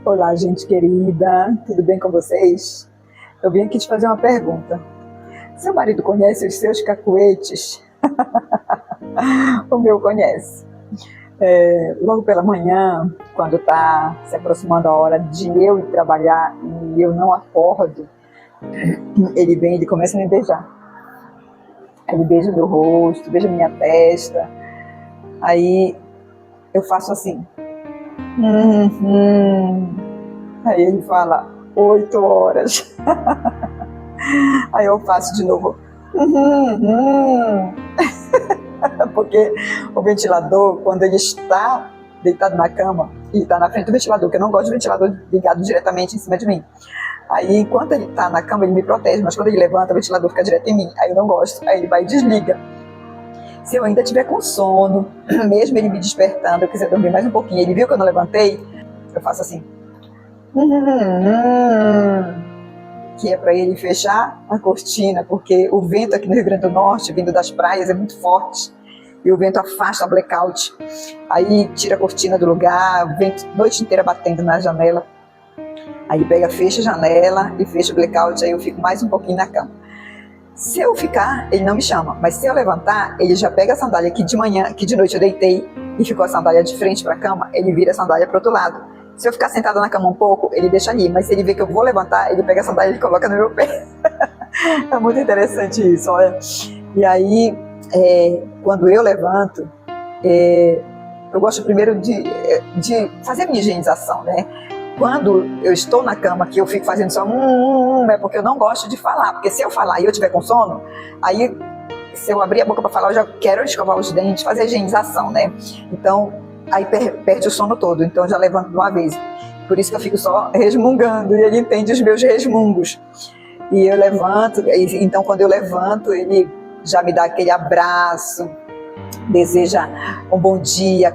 Olá, gente querida, tudo bem com vocês? Eu vim aqui te fazer uma pergunta. Seu marido conhece os seus cacuetes? O meu conhece. Logo pela manhã, quando está se aproximando a hora de eu ir trabalhar e eu não acordo, ele vem, ele começa a me beijar. Ele beija meu rosto, beija minha testa. Aí eu faço assim. Aí ele fala, 8 horas. Aí eu faço de novo. Porque o ventilador, quando ele está deitado na cama, e está na frente do ventilador, que eu não gosto de ventilador ligado diretamente em cima de mim. Aí, enquanto ele está na cama, ele me protege, mas quando ele levanta, o ventilador fica direto em mim. Aí eu não gosto. Aí ele vai e desliga. Se eu ainda tiver com sono, mesmo ele me despertando, eu quiser dormir mais um pouquinho, ele viu que eu não levantei, eu faço assim. Que é para ele fechar a cortina, porque o vento aqui no Rio Grande do Norte, vindo das praias, é muito forte. E o vento afasta a blackout. Aí tira a cortina do lugar, o vento a noite inteira batendo na janela. Aí pega, fecha a janela e fecha o blackout, aí eu fico mais um pouquinho na cama. Se eu ficar, ele não me chama, mas se eu levantar, ele já pega a sandália que de manhã, que de noite eu deitei e ficou a sandália de frente para a cama, ele vira a sandália para o outro lado. Se eu ficar sentada na cama um pouco, ele deixa ali, mas se ele vê que eu vou levantar, ele pega a sandália e coloca no meu pé. É muito interessante isso, olha. E aí, quando eu levanto, eu gosto primeiro de fazer a minha higienização, né? Quando eu estou na cama, que eu fico fazendo só é porque eu não gosto de falar. Porque se eu falar e eu tiver com sono, aí se eu abrir a boca para falar, eu já quero escovar os dentes, fazer a higienização, né? Então, aí perde o sono todo. Então, eu já levanto de uma vez. Por isso que eu fico só resmungando e ele entende os meus resmungos. E eu levanto, então quando eu levanto, ele já me dá aquele abraço, deseja um bom dia,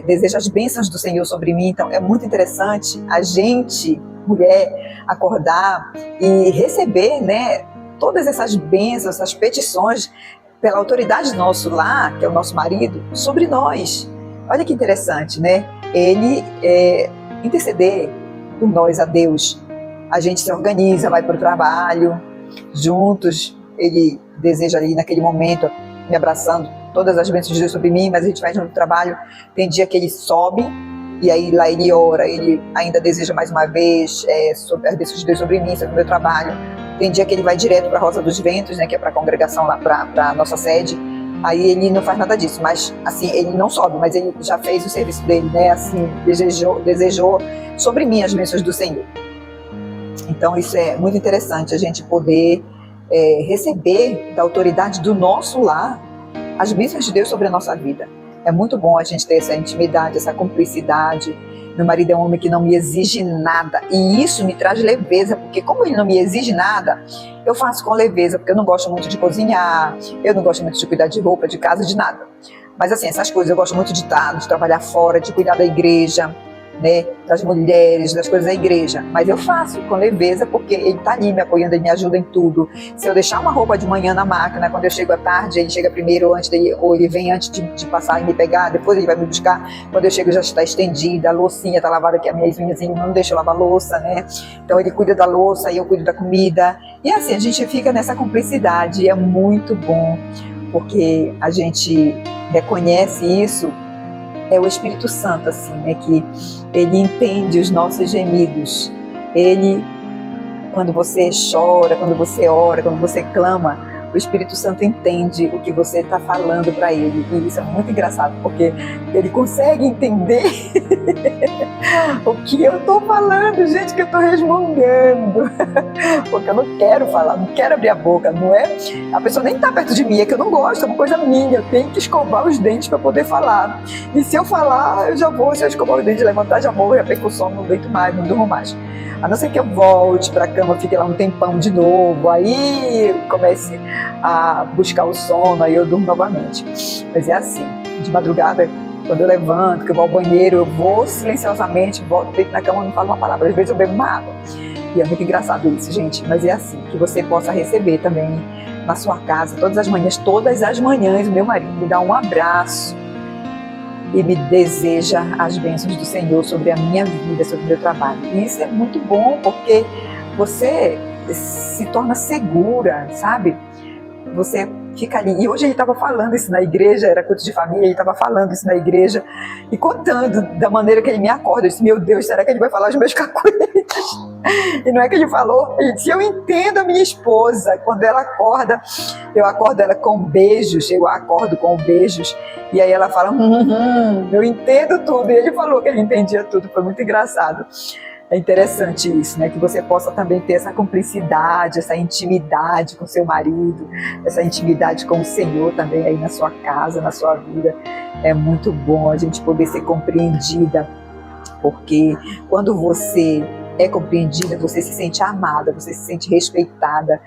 deseja as bênçãos do Senhor sobre mim. Então é muito interessante a gente, mulher, acordar e receber, né, todas essas bênçãos, essas petições pela autoridade do nosso lar, que é o nosso marido, sobre nós. Olha que interessante, né? Ele interceder por nós a Deus. A gente se organiza, vai para o trabalho, juntos, ele deseja ali naquele momento, me abraçando, todas as bênçãos de Deus sobre mim, mas a gente vai junto no trabalho. Tem dia que ele sobe, e aí lá ele ora, ele ainda deseja mais uma vez sobre as bênçãos de Deus sobre mim, sobre o meu trabalho. Tem dia que ele vai direto para a Rosa dos Ventos, né, que é para a congregação lá, para a nossa sede. Aí ele não faz nada disso, mas assim, ele não sobe, mas ele já fez o serviço dele, né, assim, desejou sobre mim as bênçãos do Senhor. Então isso é muito interessante, a gente poder receber da autoridade do nosso lar as bênçãos de Deus sobre a nossa vida. É muito bom a gente ter essa intimidade, essa cumplicidade. Meu marido é um homem que não me exige nada, e isso me traz leveza, porque como ele não me exige nada, eu faço com leveza, porque eu não gosto muito de cozinhar, eu não gosto muito de cuidar de roupa, de casa, de nada. Mas assim, essas coisas, eu gosto muito de trabalhar fora, de cuidar da igreja, né, das mulheres, das coisas da igreja, mas eu faço com leveza porque ele está ali me apoiando, ele me ajuda em tudo. Se eu deixar uma roupa de manhã na máquina, quando eu chego à tarde, ele chega primeiro ou ele vem antes de passar e me pegar, depois ele vai me buscar, quando eu chego já está estendida, a loucinha está lavada, que as minhas unhas não deixam lavar louça, né? Então ele cuida da louça e eu cuido da comida, e assim a gente fica nessa cumplicidade, e é muito bom, porque a gente reconhece isso. É o Espírito Santo, assim, né, que ele entende os nossos gemidos. Ele, quando você chora, quando você ora, quando você clama, o Espírito Santo entende o que você está falando para ele. E isso é muito engraçado, porque ele consegue entender o que eu estou falando, gente, que eu estou resmungando. Porque eu não quero falar, não quero abrir a boca, não é? A pessoa nem está perto de mim, é que eu não gosto, é uma coisa minha. Eu tenho que escovar os dentes para poder falar. E se eu falar, eu já vou, se eu escovar os dentes, levantar, já morro, já perco o sono, não deito mais, não durmo mais. A não ser que eu volte para a cama, fique lá um tempão de novo, aí comece a buscar o sono, aí eu durmo novamente. Mas é assim, de madrugada, quando eu levanto, que eu vou ao banheiro, eu vou silenciosamente, volto, deito na cama, não falo uma palavra, às vezes eu bebo uma água. E é muito engraçado isso, gente, mas é assim, que você possa receber também na sua casa, todas as manhãs, o meu marido me dá um abraço, e me deseja as bênçãos do Senhor sobre a minha vida, sobre o meu trabalho. E isso é muito bom, porque você se torna segura, sabe? Você fica ali. E hoje ele estava falando isso na igreja, era culto de família, ele estava falando isso na igreja e contando da maneira que ele me acorda. Eu disse, meu Deus, será que ele vai falar os meus cacuetes? E não é que ele falou, ele disse, eu entendo a minha esposa, quando ela acorda, eu acordo ela com beijos, eu acordo com beijos, e aí ela fala, eu entendo tudo, e ele falou que ele entendia tudo, foi muito engraçado. É interessante isso, né? Que você possa também ter essa cumplicidade, essa intimidade com seu marido, essa intimidade com o Senhor também aí na sua casa, na sua vida. É muito bom a gente poder ser compreendida, porque quando você é compreendida, você se sente amada, você se sente respeitada.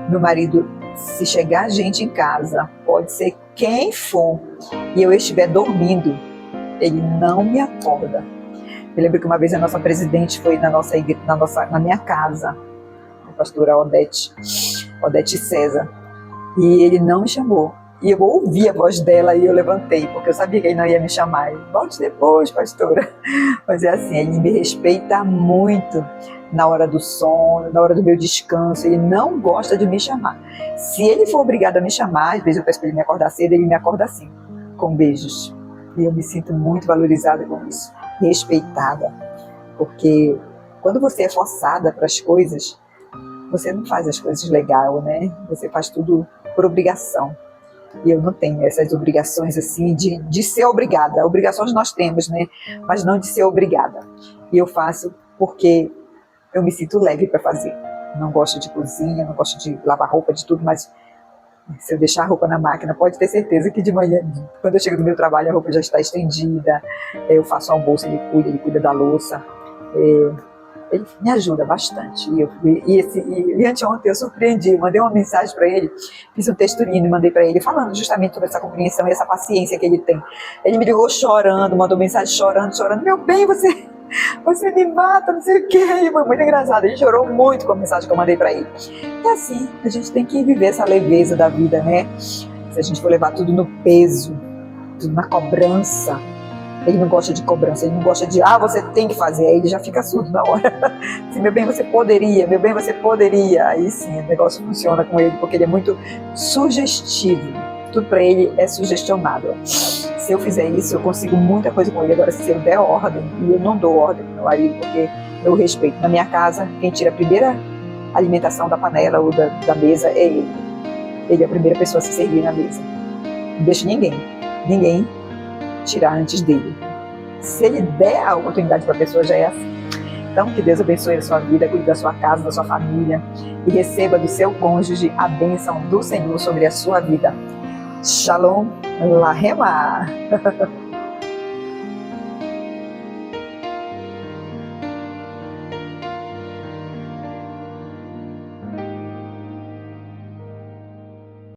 Meu marido, se chegar gente em casa, pode ser quem for, e eu estiver dormindo, ele não me acorda. Eu lembro que uma vez a nossa presidente foi na minha casa, a pastora Odete César, e ele não me chamou. E eu ouvi a voz dela e eu levantei, porque eu sabia que ele não ia me chamar. Volte depois, pastora. Mas é assim, ele me respeita muito na hora do sono, na hora do meu descanso. Ele não gosta de me chamar. Se ele for obrigado a me chamar, às vezes eu peço para ele me acordar cedo, ele me acorda assim, com beijos. E eu me sinto muito valorizada com isso, respeitada. Porque quando você é forçada para as coisas, você não faz as coisas legal, né? Você faz tudo por obrigação. E eu não tenho essas obrigações assim de ser obrigada. Obrigações nós temos, né? Mas não de ser obrigada. E eu faço porque eu me sinto leve para fazer. Não gosto de cozinha, não gosto de lavar roupa, de tudo, mas se eu deixar a roupa na máquina, pode ter certeza que de manhã, quando eu chego no meu trabalho, a roupa já está estendida. Eu faço almoço, ele cuida da louça. Ele me ajuda bastante. E anteontem eu surpreendi, mandei uma mensagem para ele, fiz um texto lindo e mandei para ele, falando justamente sobre essa compreensão e essa paciência que ele tem. Ele me ligou chorando, mandou mensagem chorando, meu bem, você me mata, não sei o quê. Foi muito engraçado, ele chorou muito com a mensagem que eu mandei para ele. E assim, a gente tem que viver essa leveza da vida, né? Se a gente for levar tudo no peso, tudo na cobrança. Ele não gosta de cobrança, ele não gosta de, você tem que fazer, aí ele já fica surdo na hora. Assim, meu bem, você poderia, aí sim, o negócio funciona com ele, porque ele é muito sugestivo, tudo para ele é sugestionável. Se eu fizer isso, eu consigo muita coisa com ele. Agora, se eu der ordem, e eu não dou ordem pro meu marido, porque eu respeito. Na minha casa, quem tira a primeira alimentação da panela ou da mesa é ele. Ele é a primeira pessoa a se servir na mesa. Não deixa ninguém tirar antes dele. Se ele der a oportunidade para a pessoa, já é assim. Então, que Deus abençoe a sua vida, cuide da sua casa, da sua família e receba do seu cônjuge a bênção do Senhor sobre a sua vida. Shalom Lahema.